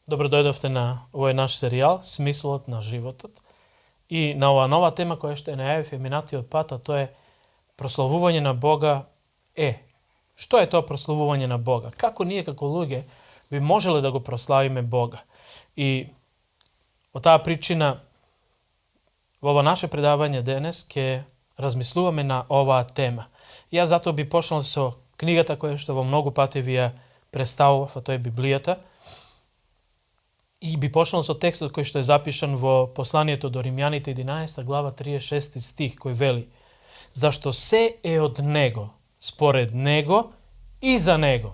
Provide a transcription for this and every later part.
Dobro doјдовте на овој наш серијал Смислот на животот. И на оваа нова тема која што ја најавив минатиот пат, а тоа е прославување на Бога е. Што е тоа прославување на Бога? Како ние како луѓе би можеле да го прославиме Бога? И од таа причина во ова наше предавање денес ќе размислуваме на оваа тема. Јас затоа би почнал со книгата која што во многу пати ви ја представував, а тоа е Библијата. И би почнал со текстот кој што е запишан во посланието до Римјаните 11 глава 36 стих, кој вели: зашто се е од Него, според Него и за Него.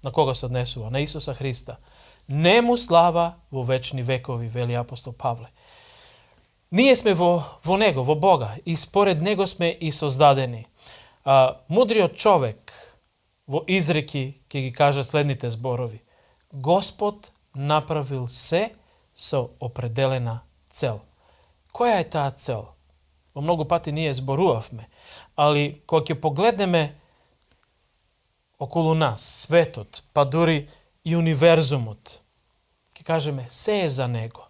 На кога се однесува? На Исуса Христа. Нему слава во вечни векови, вели апостол Павле. Ние сме во Него, во Бога, и според Него сме и создадени. Мудриот човек во изреки ќе ги каже следните зборови: Господ направил се со определена цел. Која е таа цел? Во многу пати ние зборувавме, али кога ќе погледнеме околу нас, светот, па дури и универзумот, ќе кажеме се е за Него.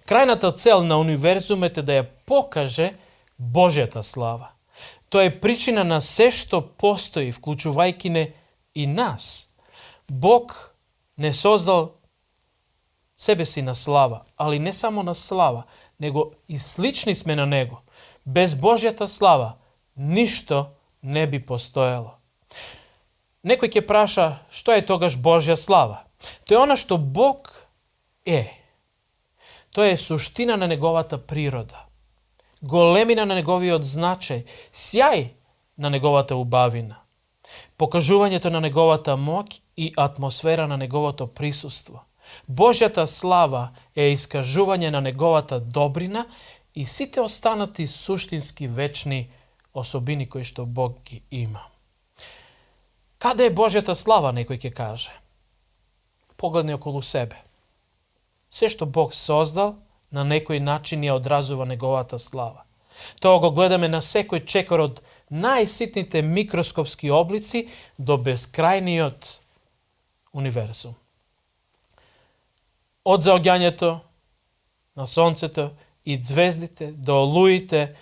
Крајната цел на универзумот е да ја покаже Божјата слава. Тоа е причина на се што постои, вклучувајќи не и нас. Бог не создал себе си на слава, али не само на слава, него и слични сме на Него. Без Божјата слава ништо не би постоело. Некој ќе праша, што е тогаш Божја слава? Тоа е она што Бог е. Тоа е суштина на Неговата природа, големина на Неговиот значај, сјај на Неговата убавина, покажувањето на Неговата моќ и атмосфера на Неговото присуство. Божјата слава е искажување на Неговата добрина и сите останати суштински вечни особини кои што Бог ги има. Каде е Божјата слава, некој ќе каже? Погледни околу себе. Се што Бог создал, на некој начин ја одразува Неговата слава. Тоа го гледаме на секој чекор од најситните микроскопски облици до безкрајниот универзум. Од заоѓањето на сонцето и звездите до олуите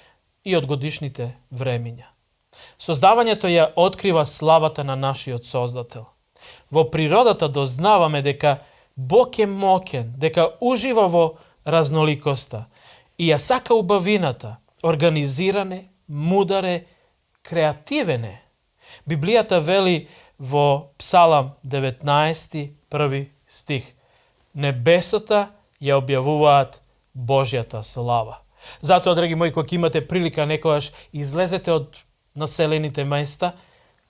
и од годишните времиња. Создавањето ја открива славата на нашиот Создател. Во природата дознаваме дека Бог е моќен, дека ужива во разноликоста и ја сака убавината, организиране, мударе, креативене. Библијата вели во Псалам 19, први стих: небесата ја објавуваат Божјата слава. Затоа, драги мои, кога имате прилика некогаш, излезете од населените места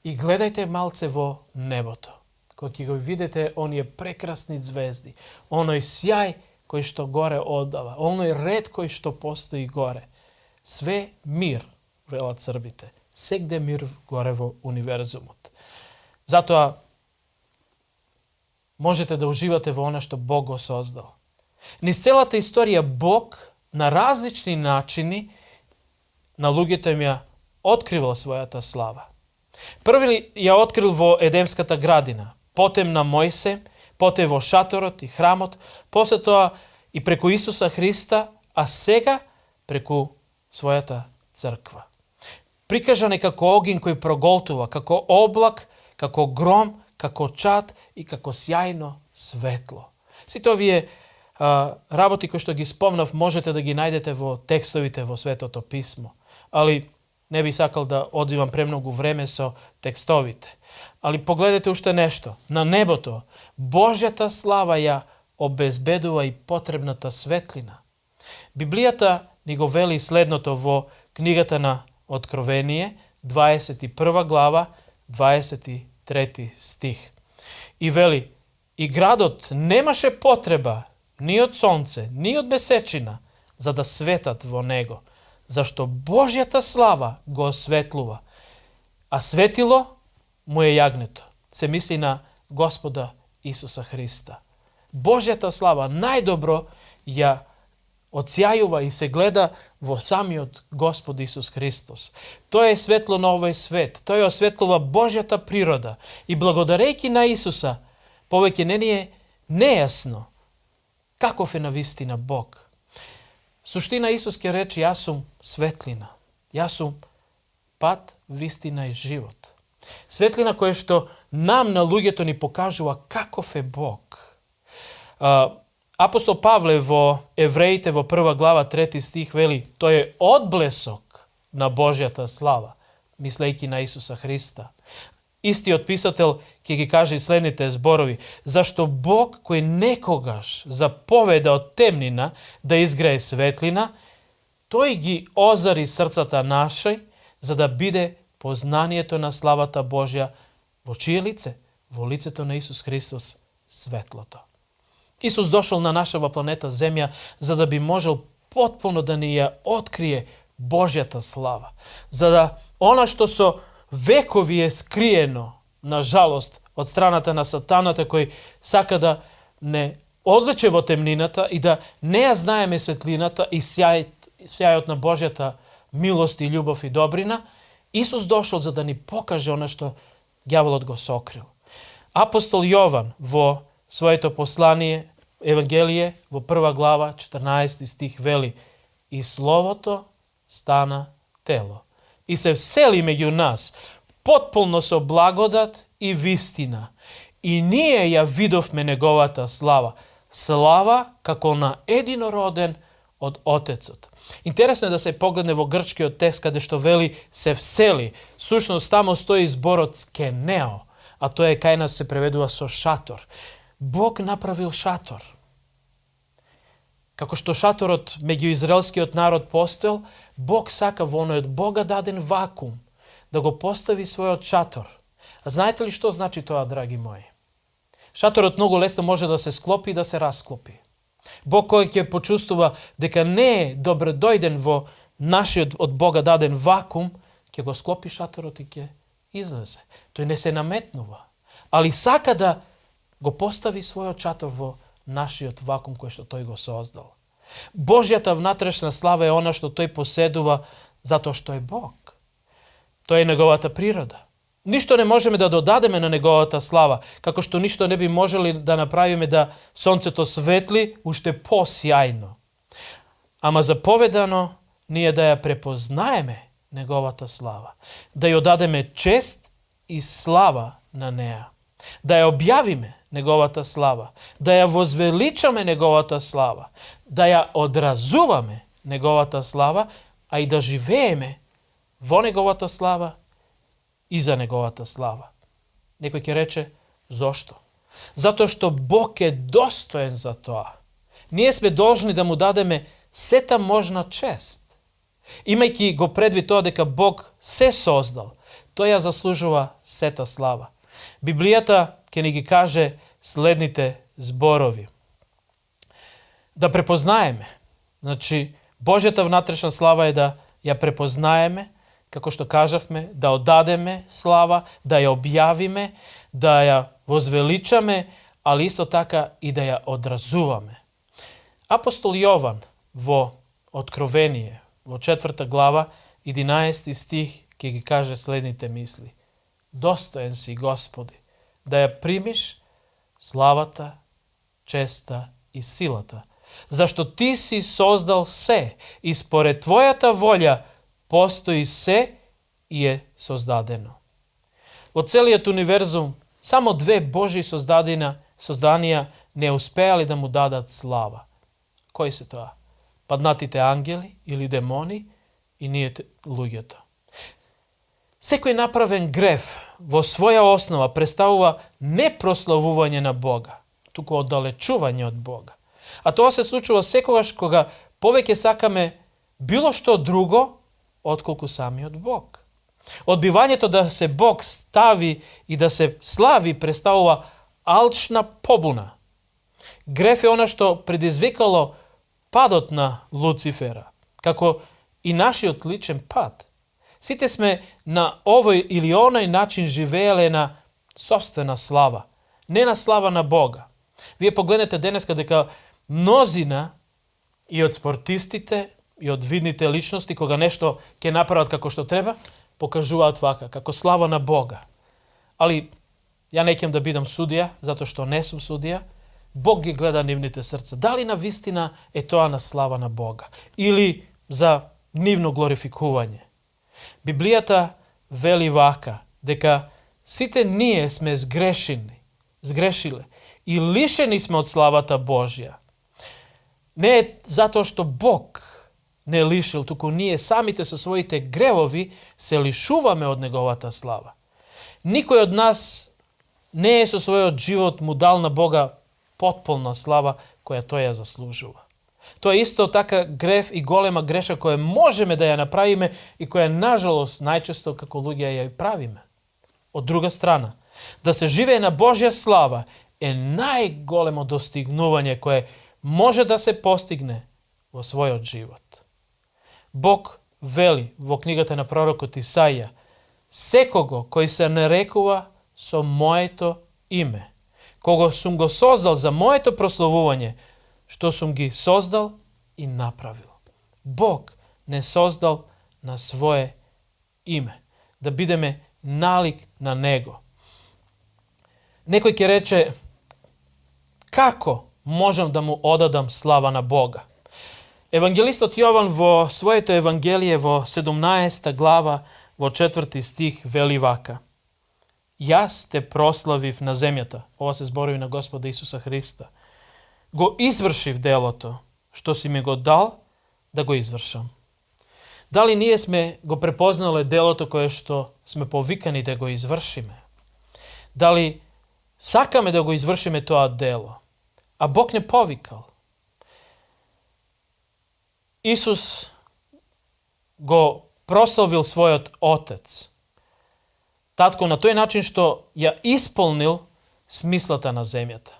и гледајте малце во небото. Кога ќе го видите оние прекрасни звезди, оној сјај кој што горе оддава, оној ред кој што постои горе. Све мир, велат србите. Сегде мир горе во универзумот. Затоа можете да уживате во она што Бог го создал. Низ целата историја Бог на различни начини на луѓето им ја откривал својата слава. Први ја открил во Едемската градина, потем на Мојсе, потем во шаторот и храмот, после тоа и преку Исуса Христа, а сега преку својата црква. Прикажан е како огин кој проголтува, како облак, како гром, како чад и како сјајно светло. Сите овие работи кои што ги спомнав можете да ги најдете во текстовите во Светото Писмо. Али не би сакал да одзимам премногу време со текстовите. Али погледнете уште нешто. На небото Божјата слава ја обезбедува и потребната светлина. Библијата ни го вели следното во книгата на Откровение, 21 глава, 23 стих. И вели: и градот немаше потреба ни од сонце, ни од месечина, за да светат во него, зашто Божјата слава го осветлува, а светило му е јагнето. Се мисли на Господа Исуса Христа. Божјата слава најдобро ја оцјајува и се гледа во самиот Господ Исус Христос. Тој е светло на овој свет, тој осветлува Божјата природа и благодарејќи на Исуса, повеќе не ни е нејасно Каков е навистина Бог? Суштина Исуске речи, јас сум светлина. Јас сум пат, вистина и живот. Светлина која што нам на луѓето ни покажува каков е Бог. Апостол Павле во Евреите во 1 глава 3 стих вели, тој е одблесок на Божјата слава, мислејќи на Исуса Христа. Истиот писател ќе ги каже и следните зборови, зашто Бог кој некогаш заповеда од темнина да изгрее светлина, тој ги озари срцата наши, за да биде познанието на славата Божја во чие лице? Во лицето на Исус Христос, светлото. Исус дошол на нашава планета Земја за да би можел потpuno да ни ја открие Божјата слава. За да она што со векови е скриено, на жалост, од страната на сатаната кој сака да не одлече во темнината и да не ја знаеме светлината и сјајот на Божјата милост и љубов и добрина, Исус дошол за да ни покаже она што ѓаволот го сокрил. Апостол Јован во своето послание, Евангелие, во 1 глава, 14 стих вели, и Словото стана тело и се всели меѓу нас, потполно со благодат и вистина. И ние ја видовме неговата слава, слава како на единороден од Отецот. Интересно е да се погледне во грчкиот текст каде што вели се всели. Сушност тамо стои зборот скенео, а тоа е кај нас се преведува со шатор. Бог направил шатор. Како што шаторот меѓу израелскиот народ постоел, Бог сака во оној од Бога даден вакуум да го постави својот шатор. А знаете ли што значи тоа, драги мои? Шаторот многу лесно може да се склопи и да се расклопи. Бог кој ќе почувствува дека не е добродојден во нашиот од Бога даден вакуум, ќе го склопи шаторот и ќе излезе. Тој не се наметнува, али сака да го постави својот шатор во нашиот вакуум кој што тој го создал. Божјата внатрешна слава е она што тој поседува затоа што е Бог. Тоа е неговата природа. Ништо не можеме да додадеме на неговата слава, како што ништо не би можели да направиме да сонцето светли уште посјајно. Ама заповедано ние да ја препознаеме неговата слава, да ја дадеме чест и слава на неа, да ја објавиме неговата слава, да ја возвеличаме неговата слава, да ја одразуваме неговата слава, а и да живееме во неговата слава и за неговата слава. Некој ќе рече, зошто? Затоа што Бог е достоен за тоа. Ние сме должни да му дадеме сета можна чест. Имајќи го предвид тоа дека Бог се создал, тој ја заслужува сета слава. Библијата ќе ни ги каже следните зборови. Да препознаеме. Значи, Божјата внатрешна слава е да ја препознаеме, како што кажавме, да одадеме слава, да ја објавиме, да ја возвеличаме, али исто така и да ја одразуваме. Апостол Јован во Откровение, во 4 глава, 11 стих, ќе ги каже следните мисли. Достоен си, Господи, да ја примиш славата, честа и силата, зашто Ти си создал се и според Твојата волја постои се и е создадено. Во целиот универзум само 2 Божји созданија не успеале да му дадат слава. Кои се тоа? Паднатите ангели или демони и ние луѓето. Секој направен греф во своја основа представува не прославување на Бога, туку оддалечување од Бога. А тоа се случува секогаш кога повеќе сакаме било што друго отколку самиот Бог. Одбивањето да се Бог стави и да се слави представува алчна побуна. Греф е она што предизвикало падот на Луцифера, како и нашиот личен пад. Сите сме на овој или оној начин живееле на собствена слава, не на слава на Бога. Вие погледнете денеска дека мнозина и од спортистите, и од видните личности, кога нешто ќе направат како што треба, покажуваат вака, како слава на Бога. Али, ја не ќем да бидам судија, затоа што не сум судија, Бог ги гледа нивните срца. Дали на вистина е тоа на слава на Бога? Или за нивно глорификување? Библијата вели вака, дека сите ние сме сгрешиле и лишени сме од славата Божја. Не е затоа што Бог не лишил, туку ние самите со своите гревови се лишуваме од неговата слава. Никој од нас не е со својот живот му дал на Бога потполна слава која тој ја заслужува. Тоа е исто така грев и голема греша која можеме да ја направиме и која, нажалост, најчесто како луѓе ја и правиме. Од друга страна, да се живее на Божја слава е најголемо достигнување кое може да се постигне во својот живот. Бог вели во книгата на пророкот Исаија: секого кој се нарекува со моето име, кого сум го создал за моето прославување, што сум ги создал и направил. Бог не создал на свое име, да бидеме налик на Него. Некој ќе рече: како можам да му одадам слава на Бога? Евангелистот Јован во своето Евангелие во 17 глава во 4 стих вели вака: Јас те прославив на земјата. Ова се зборови на Господа Исуса Христа. Го извршив делото што си ми го дал да го извршам. Дали ние сме го препознале делото кое што сме повикани да го извршиме? Дали сакаме да го извршиме тоа дело? А Бог не повикал. Исус го прославил својот Отец, Татко, на тој начин што ја исполнил смислата на земјата.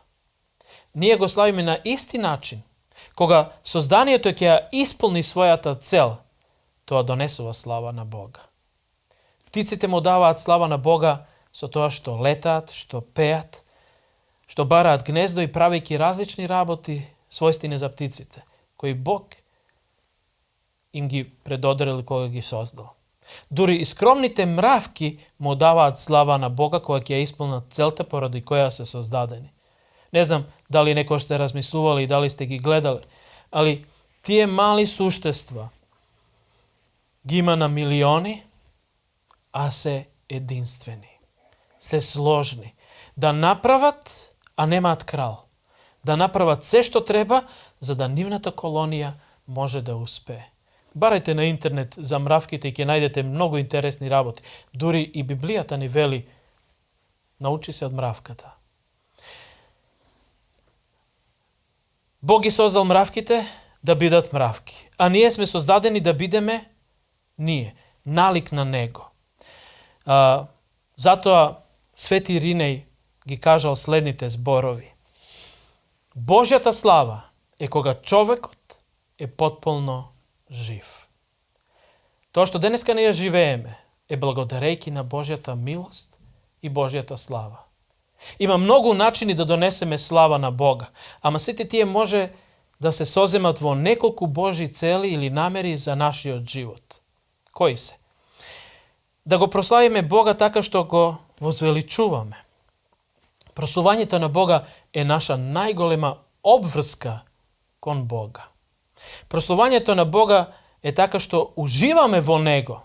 Ние го славиме на исти начин. Кога созданието ќе ја исполни својата цел, тоа донесува слава на Бога. Птиците му даваат слава на Бога со тоа што летаат, што пеат, што бараат гнездо и правејќи различни работи својствени за птиците, кои Бог им ги предоделил кога ги создал. Дури и скромните мравки му даваат слава на Бога кога ќе ја исполнат целта поради која се создадени. Не знам дали некој сте размислували и дали сте ги гледали, али тие мали суштества ги има на милиони, а се единствени, се сложни. Да направат, а немаат крал. Да направат се што треба, за да нивната колонија може да успее. Барајте на интернет за мравките и ќе најдете многу интересни работи. Дури и Библијата ни вели: научи се од мравката. Бог ги создал мравките да бидат мравки, а ние сме создадени да бидеме налик на Него. Затоа Свети Иринеј ги кажал следните зборови: Божјата слава е кога човекот е потполно жив. Тоа што денеска не ја живееме е благодарејќи на Божјата милост и Божјата слава. Има многу начини да донесеме слава на Бога, ама сите тие може да се соземат во неколку Божји цели или намери за нашиот живот. Кои се? Да го прославиме Бога така што го возвеличуваме. Прославувањето на Бога е наша најголема обврска кон Бога. Прославувањето на Бога е така што уживаме во Него.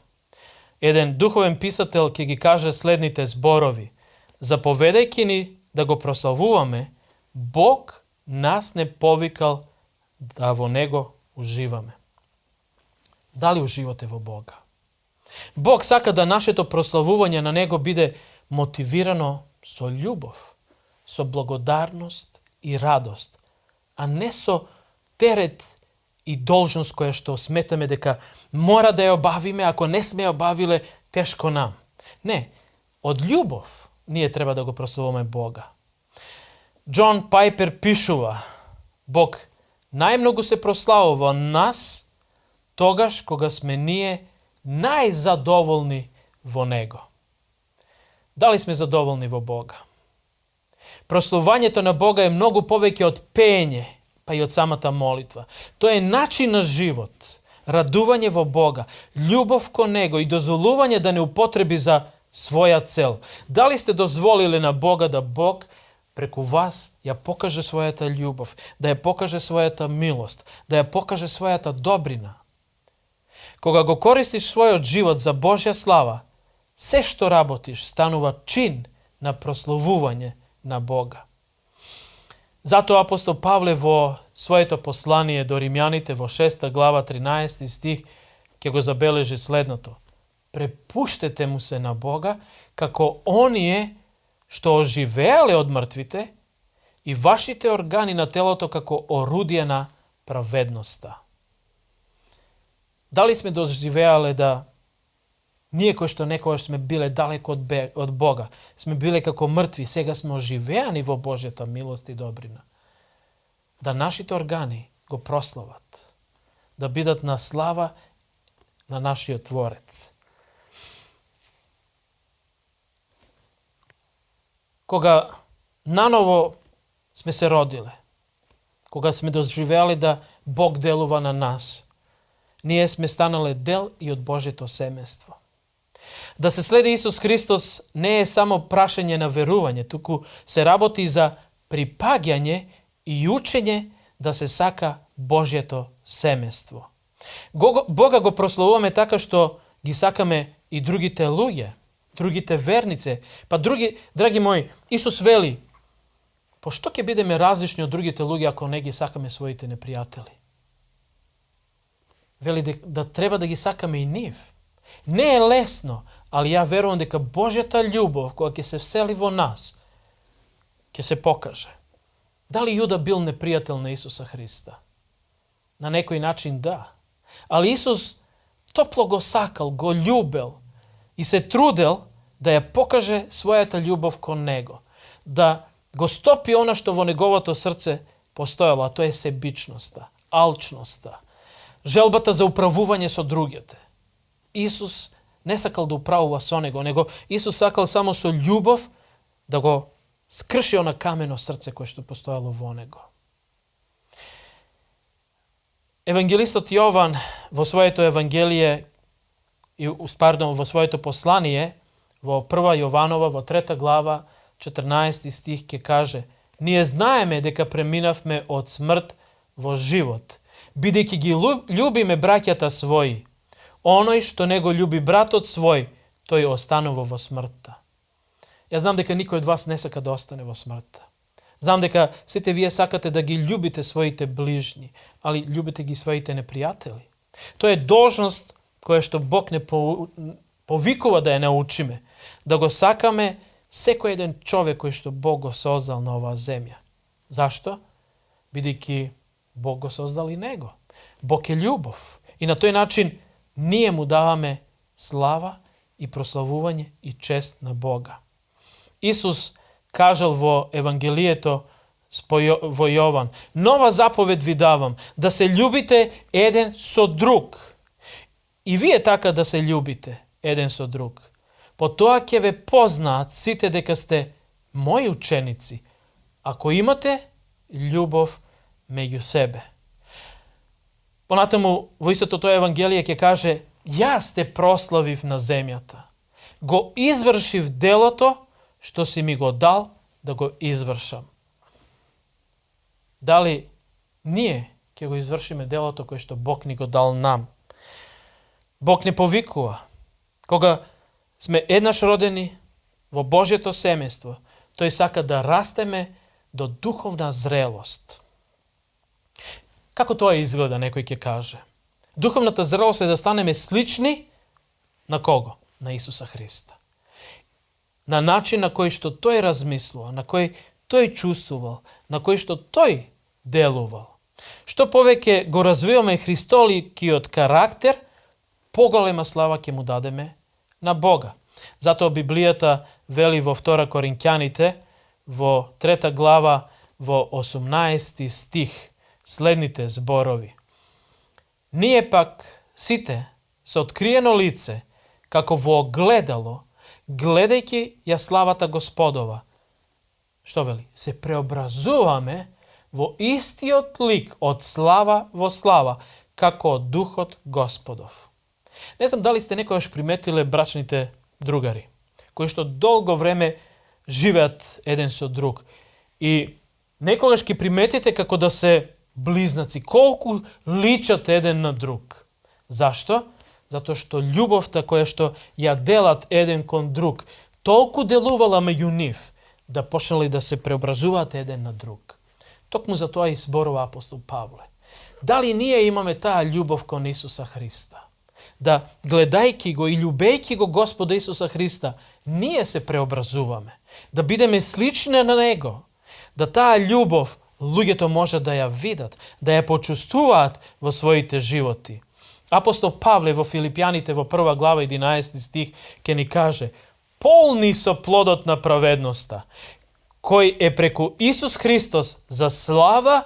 Еден духовен писател ќе ги каже следните зборови: заповедајќи ни да го прославуваме, Бог нас не повикал да во Него уживаме. Дали уживате во Бога? Бог сака да нашето прославување на Него биде мотивирано со љубов, со благодарност и радост, а не со терет и должност која што сметаме дека мора да ја обавиме, ако не сме ја обавиле, тешко нам. Не, од љубов ние треба да го прославуваме Бога. Џон Пајпер пишува: Бог најмногу се прославува нас тогаш кога сме ние најзадоволни во Него. Дали сме задоволни во Бога? Прославувањето на Бога е многу повеќе од пеење, па и од самата молитва. Тоа е начин на живот, радување во Бога, љубов кон Него и дозволување да не употреби за своја цел. Дали сте дозволиле на Бога да Бог преку вас ја покаже својата љубов, да ја покаже својата милост, да ја покаже својата добрина. Кога го користиш својот живот за Божја слава, се што работиш станува чин на прославување на Бога. Затоа апостол Павле во своето послание до римјаните во 6 глава 13 стих ќе го забележи следното: препуштете му се на Бога како оние што оживеале од мртвите и вашите органи на телото како орудија на праведноста. Дали сме доживеале да ние кои што некогаш сме биле далеко од Бога, сме биле како мртви, сега сме оживеани во Божјата милост и добрина. Да нашите органи го прослават, да бидат на слава на нашиот Творец. Кога наново сме се родиле, кога сме доживеале да Бог делува на нас, ние сме станале дел и од Божјето семејство. Да се следи Исус Христос не е само прашање на верување, туку се работи за припаѓање и учење да се сака Божјето семејство. Бога го прославуваме така што ги сакаме и другите луѓе, другите верници. Па драги мои, Исус вели: пошто ќе бидеме различни од другите луѓе ако не ги сакаме своите непријатели? Вели да треба да ги сакаме и нив. Не е лесно, али ја верувам дека Божјата љубов која ќе се всели во нас, ќе се покаже. Дали Јуда бил непријател на Исуса Христа? На некој начин да. Али Исус топло го сакал, го љубел и се трудел да ја покаже својата љубов кон него. Да го стопи она што во неговото срце постоело, а тоа е себичноста, алчноста, желбата за управување со другите. Исус не сакал да управува со него Исус сакал само со љубов да го скрши она камено срце кое што постоело во него. Евангелистот Јован во своето Евангелие, во своето послание, во 1 Јованова, во 3 глава, 14 стих ќе каже: ние знаеме дека преминавме од смрт во живот, бидејќи ги љубиме браќата своји. Оној што не го љуби братот свој, тој останува во смртта. Ја знам дека никој од вас не сака да остане во смртта. Знам дека сите вие сакате да ги љубите своите ближни, али љубите ги своите непријатели. Тоа е должност која што Бог не повикува да ја научиме, да го сакаме секој еден човек кој што Бог го создал на оваа земја. Зашто? Бидејќи Бог го создал и него. Бог е љубов. И на тој начин ние му даваме слава и прославување и чест на Бога. Исус кажал во Евангелието во Јован: нова заповед ви давам, да се љубите еден со друг. И вие така да се љубите еден со друг. По тоа ќе ве познаат сите дека сте мои ученици, ако имате љубов меѓу себе. Понатаму во истото тоа Евангелие ќе каже: јас те прославив на земјата. Го извршив делото што си ми го дал да го извршам. Дали ние ќе го извршиме делото кое што Бог ни го дал нам? Бог не повикува. Кога сме еднаш родени во Божјето семејство, тој сака да растеме до духовна зрелост. Како тоа изгледа, некој ќе каже? Духовната зрелост е да станеме слични на кого? На Исуса Христа. На начин на кој што тој размислува, на кој тој чувствувал, на кој што тој делувал. Што повеќе го развиваме христоликиот карактер, поголема слава ќе му дадеме на Бога. Затоа Библијата вели во 2 Коринќаните, во 3 глава, во 18 стих, следните зборови: ние пак сите со откриено лице, како во огледало, гледајќи ја славата Господова, што вели? Се преобразуваме во истиот лик од слава во слава, како од Духот Господов. Не знам дали сте некојаш приметиле брачните другари, кои што долго време живеат еден со друг И некогаш ќе приметите како да се близнаци, колку личат еден на друг. Зашто? Затоа што љубовта која што ја делат еден кон друг, толку делувала меѓу нив, да почнали да се преобразуваат еден на друг. Токму за тоа и зборува апостол Павле. Дали ние имаме таа љубов кон Исуса Христа? Да, гледајки го и љубејки го Господа Исуса Христа, ние се преобразуваме. Да бидеме слични на Него. Да таа љубов луѓето може да ја видат, да ја почувствуваат во своите животи. Апостол Павле во Филипјаните во 1 глава 11 стих ќе ни каже: полни со плодот на праведноста, кој е преку Исус Христос за слава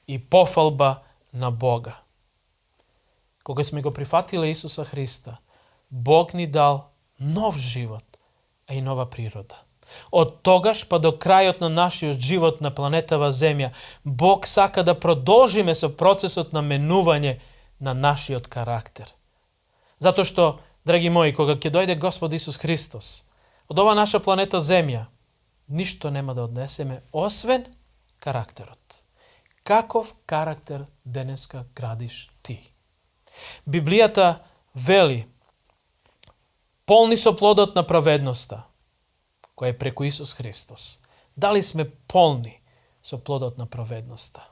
и пофалба на Бога. Кога сме го прифатиле Исуса Христа, Бог ни дал нов живот, а и нова природа. Од тогаш па до крајот на нашиот живот на планетава Земја, Бог сака да продолжиме со процесот на менување на нашиот карактер. Затоа што, драги мои, кога ќе дојде Господ Исус Христос, од ова наша планета Земја, ништо нема да однесеме, освен карактерот. Каков карактер денеска градиш ти? Библијата вели: полни со плодот на праведноста, кој е преку Исус Христос. Дали сме полни со плодот на праведноста?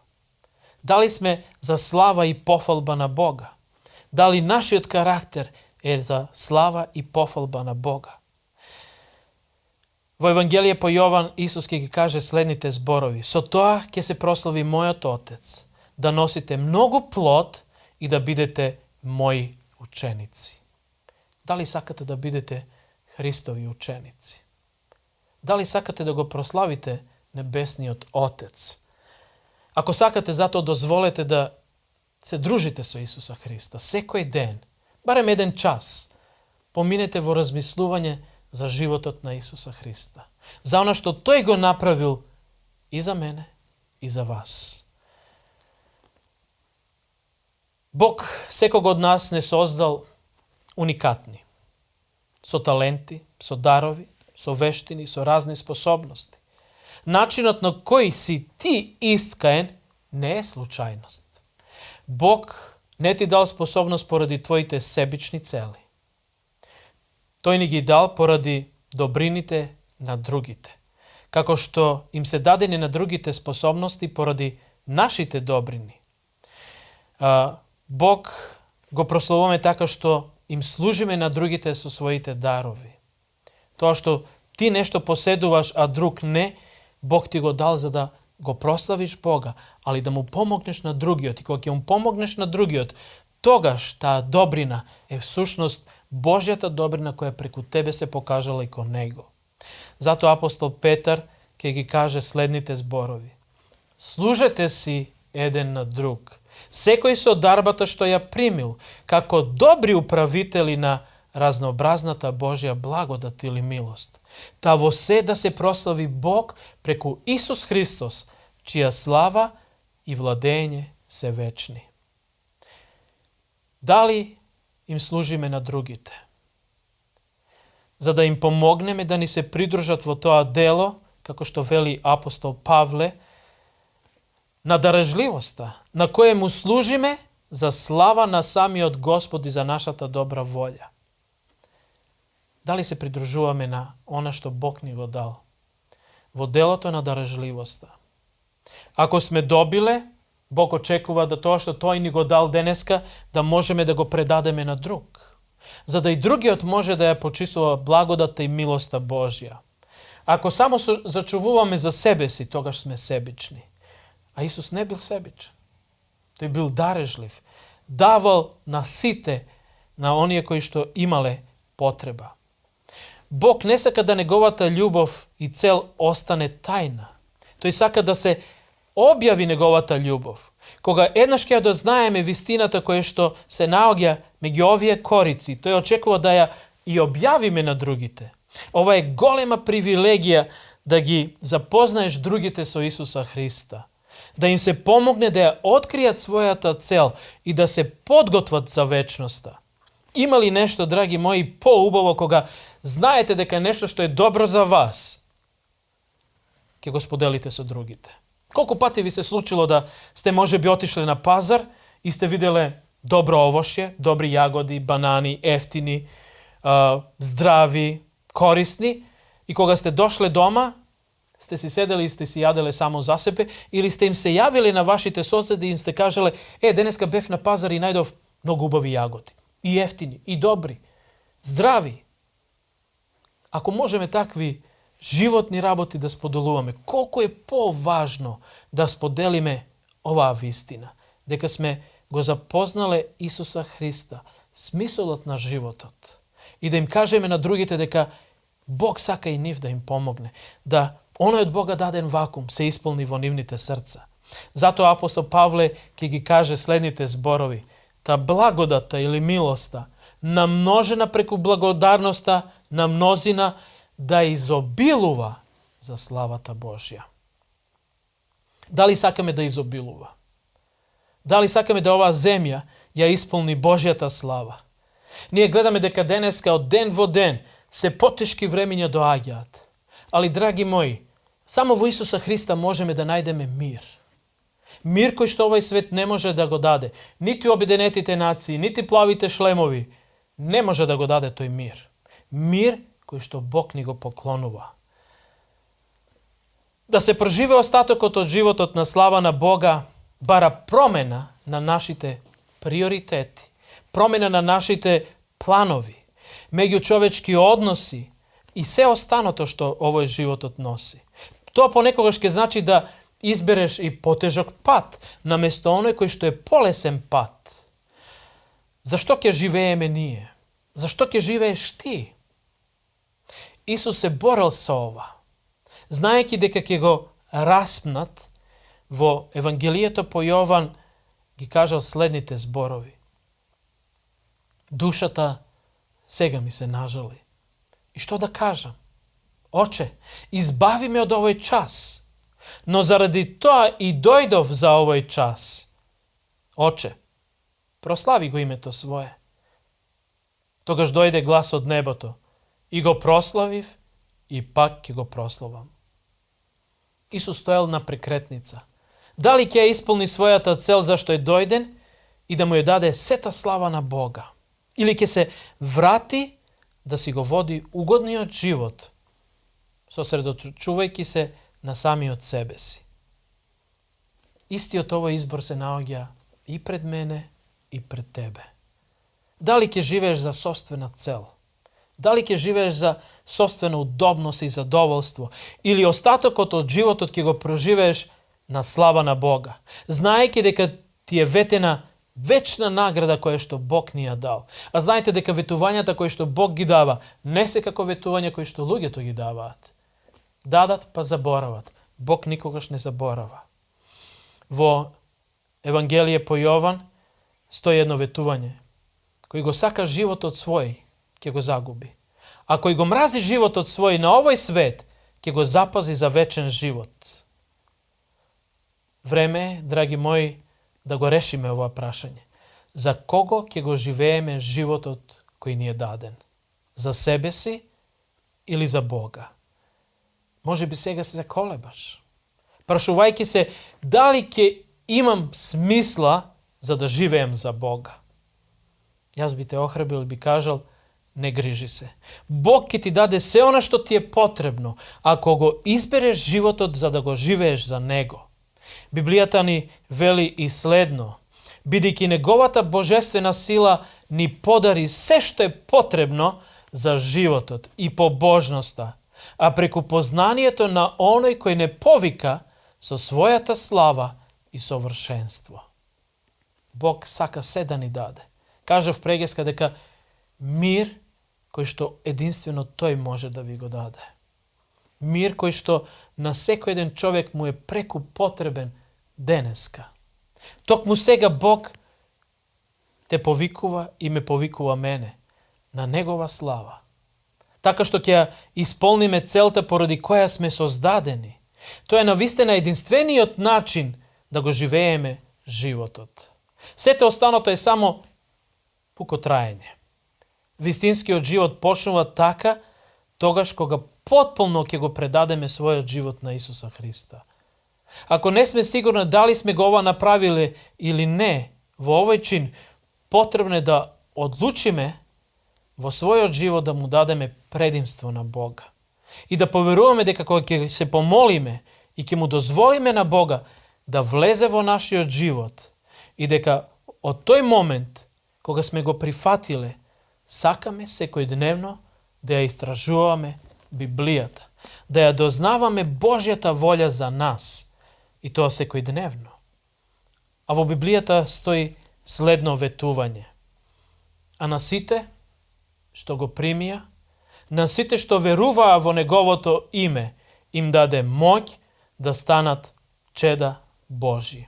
Дали сме за слава и пофалба на Бога? Дали нашиот карактер е за слава и пофалба на Бога? Во Евангелие по Јован Исус ќе ги каже следните зборови: со тоа ќе се прослави мојот Отец, да носите многу плод и да бидете мои ученици. Дали сакате да бидете Христови ученици? Дали сакате да го прославите Небесниот Отец? Ако сакате, затоа дозволете да се дружите со Исуса Христа секој ден, барем еден час, поминете во размислување за животот на Исуса Христа, за она што Тој го направил и за мене, и за вас. Бог секого од нас не создал уникатни, со таленти, со дарови, со вештини, со разни способности. Начинот на кој си ти искаен не е случајност. Бог не ти дал способност поради твоите себични цели. Тој ни ги дал поради добрините на другите, како што им се дадени на другите способности поради нашите добрини. Бог го прославуваме така што им служиме на другите со своите дарови. Тоа што ти нешто поседуваш, а друг не, Бог ти го дал за да го прославиш Бога, али да му помогнеш на другиот. И кога ќе му помогнеш на другиот, тогаш таа добрина е всушност Божјата добрина која преку тебе се покажала и кон него. Затоа апостол Петар ќе ги каже следните зборови: служете си еден на друг, секој со дарбата што ја примил, како добри управители на разнообразната Божја благодат или милост. Та во се да се прослави Бог преку Исус Христос, чија слава и владење се вечни. Дали им служиме на другите, за да им помогнеме да ни се придружат во тоа дело, како што вели апостол Павле, на дарежливоста, на кое му служиме за слава на самиот Господ и за нашата добра волја. Дали се придружуваме на она што Бог ни го дал во делото на дарежливоста? Ако сме добиле, Бог очекува да тоа што Тој ни го дал денеска, да можеме да го предадеме на друг, за да и другиот може да ја почистува благодата и милоста Божја. Ако само зачувуваме за себе си, тогаш сме себични. А Исус не бил себичен. Тој бил дарежлив. Давал на сите, на оние кои што имале потреба. Бог не сака да неговата љубов и цел остане тајна. Тој сака да се објави неговата љубов. Кога еднаш ќе ја дознаеме вистината која што се наоѓа меѓу овие корици, тој очекува да ја и објавиме на другите. Ова е голема привилегија да ги запознаеш другите со Исуса Христа. Да им се помогне да ја откријат својата цел и да се подготват за вечноста. Има ли нешто, драги мои, поубаво кога знаете дека нешто што е добро за вас, ќе го споделите со другите. Колку пати ви се случило да сте може би отишли на пазар и сте виделе добро овошје, добри јагоди, банани, ефтини, здрави, корисни, и кога сте дошле дома, сте си седели и сте си јаделе само за себе, или сте им се јавили на вашите соседи и им сте кажале: денеска бев на пазар и најдов многу убави јагоди, и ефтини, и добри, здрави. Ако можеме такви животни работи да споделуваме, колку е поважно да споделиме оваа вистина, дека сме го запознале Исуса Христа, смисолот на животот, и да им кажеме на другите дека Бог сака и нив да им помогне, да оној од Бога даден вакуум се исполни во нивните срца. Затоа апостол Павле ќе ги каже следните зборови: та благодата или милоста, намножена преку благодарноста на мнозина, да изобилува за славата Божја. Дали сакаме да изобилува? Дали сакаме да оваа земја ја исполни Божјата слава? Ние гледаме дека денеска од ден во ден се потешки времиња доаѓаат. Али, драги мои, само во Исуса Христа можеме да најдеме мир. Мир кој што овој свет не може да го даде. Нити Обединетите нации, нити плавите шлемови не може да го даде тој мир. Мир кој што Бог ни го поклонува. Да се проживе остатокот од животот на слава на Бога бара промена на нашите приоритети, промена на нашите планови, меѓучовечки односи и се останото што овој животот носи. Тоа понекогаш ќе значи да избереш и потежок пат, наместо оној кој што е полесен пат. Зашто ќе живееме ние? Зашто ќе живееш ти? Исус се борел со ова, знаејќи дека ќе го распнат. Во Евангелието по Јован ги кажал следните зборови: душата сега ми се нажали. И што да кажам? Оче, избави ме од овој час, но заради тоа и дојдов за овој час. Оче, прослави го името свое. Тогаш дојде глас од небото, и го прославив, и пак ќе го прославам. Исус стоел на прекретница. Дали ќе ја исполни својата цел зашто е дојден и да му ја даде сета слава на Бога? Или ќе се врати да си го води угодниот живот, сосредоточувајќи се на самиот себе си? Истиот овој избор се наоѓа и пред мене, и пред тебе. Дали ќе живееш за собствена цел? Дали ќе живееш за собствена удобност и задоволство? Или остатокот од животот ќе го проживееш на слава на Бога, знаејќи дека ти е ветена вечна награда која што Бог ни ја дал. А знаете дека ветувањата кои што Бог ги дава не се како ветувања кои што луѓето ги даваат. Дадат па заборават. Бог никогаш не заборава. Во Евангелие по Јован стои едно ветување: кој го сака животот свој, ќе го загуби. А кој го мрази животот свој на овој свет, ќе го запази за вечен живот. Време е, драги мои, да го решиме ова прашање. За кого ќе го живееме животот кој ни е даден? За себе си или за Бога? Може би сега се колебаш, прашувајќи се дали ќе имам смисла за да живеем за Бога. Јас би те охрабрил и би кажал: не грижи се. Бог ќе ти даде се она што ти е потребно, ако го избереш животот за да го живееш за Него. Библијата ни вели и следно: бидејќи Неговата божествена сила ни подари се што е потребно за животот и побожноста, а преку познанието на оној кој не повика со својата слава и совршенство. Бог сака се да ни даде. Кажав прегеска дека мир кој што единствено Тој може да ви го даде. Мир кој што на секој еден човек му е преку потребен денеска. Токму сега Бог те повикува и ме повикува мене на Негова слава. Така што ќе исполниме целта поради која сме создадени. Тоа е навистина единствениот начин да го живееме животот. Сете останото е само пуко траење. Вистинскиот живот почнува така тогаш кога потполно ќе го предадеме својот живот на Исуса Христа. Ако не сме сигурни дали сме го ова направиле или не во овој чин, потребно е да одлучиме во својот живот да му дадеме предимство на Бога. И да поверуваме дека кога ќе се помолиме и ќе му дозволиме на Бога да влезе во нашиот живот и дека од тој момент кога сме го прифатиле, сакаме секојдневно да ја истражуваме Библијата, да ја дознаваме Божјата волја за нас, и тоа секојдневно. А во Библијата стои следно ветување. А на сите што го примија, на сите што веруваа во Неговото име, им даде моќ да станат чеда Божји.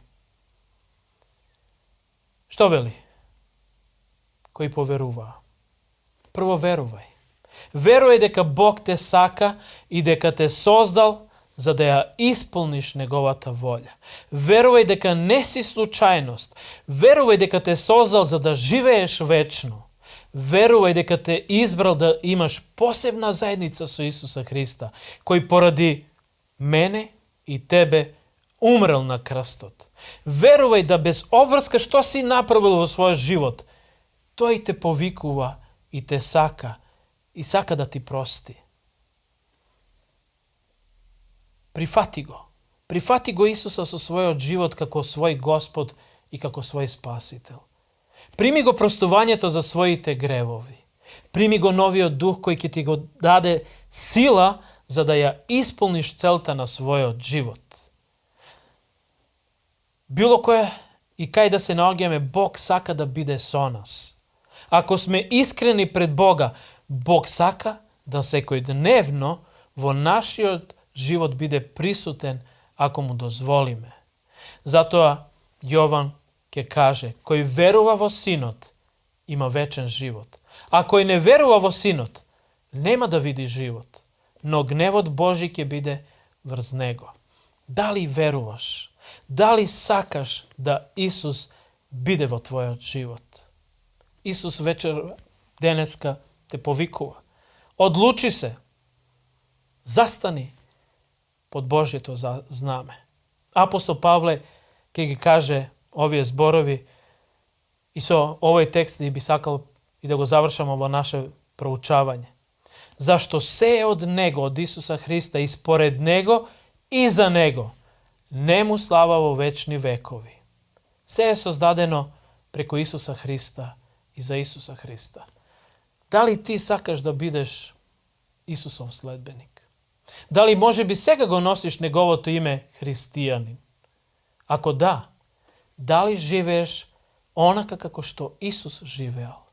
Што вели? Кои поверуваа? Прво верувај. Верувај дека Бог те сака и дека те создал за да ја исполниш Неговата волја. Верувај дека не си случајност. Верувај дека те создал за да живееш вечно. Верувај дека те избрал да имаш посебна заедница со Исуса Христа, кој поради мене и тебе умрел на крстот. Верувај да без обврска што си направил во својот живот, тој те повикува и те сака, и сака да ти прости. Прифати го. Прифати го Исуса со својот живот како свој Господ и како свој Спасител. Прими го простувањето за своите гревови. Прими го новиот дух кој ќе ти го даде сила за да ја исполниш целта на својот живот. Било која и кај да се наоѓаме, Бог сака да биде со нас. Ако сме искрени пред Бога, Бог сака да секојдневно во нашиот живот биде присутен ако му дозволиме. Затоа Јован ќе каже, кој верува во Синот, има вечен живот. А кој не верува во Синот, нема да види живот, но гневот Божи ќе биде врз него. Дали веруваш? Дали сакаш да Исус биде во твојот живот? Исус вечер денеска те повикува. Одлучи се. Застани под Божјето знаме. Апостол Павле ќе ги каже овие зборови и со овој текст и би сакал и да го завршам во наше проучавање. Зашто се е од Него, од Исуса Христа, и според Него и за Него, не му слава во вечни векови. Се е создадено преку Исуса Христа и за Исуса Христа. Дали ти сакаш да бидеш Исусов следбеник? Дали може би сега го носиш Неговото име христијанин? Ако да, дали живееш онака како што Исус живеал?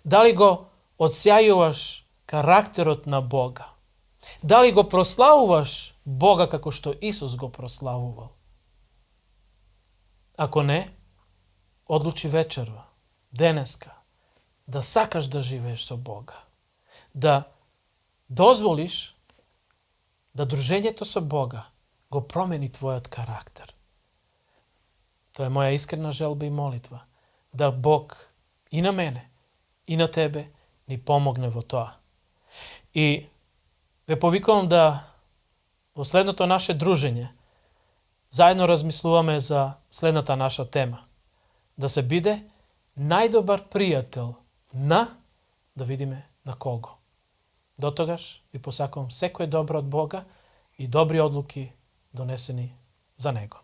Дали го отсјајуваш карактерот на Бога? Дали го прославуваш Бога како што Исус го прославувал? Ако не, одлучи вечерва, денеска, да сакаш да живееш со Бога. Да дозволиш да дружењето со Бога го промени твојот карактер. Тоа е моја искрена желба и молитва. Да Бог и на мене, и на тебе ни помогне во тоа. И ве повикувам да во следното наше дружење заедно размислуваме за следната наша тема. Да се биде најдобар пријател на, да видиме на кого. Дотогаш ви посакувам секој добро од Бога и добри одлуки донесени за Него.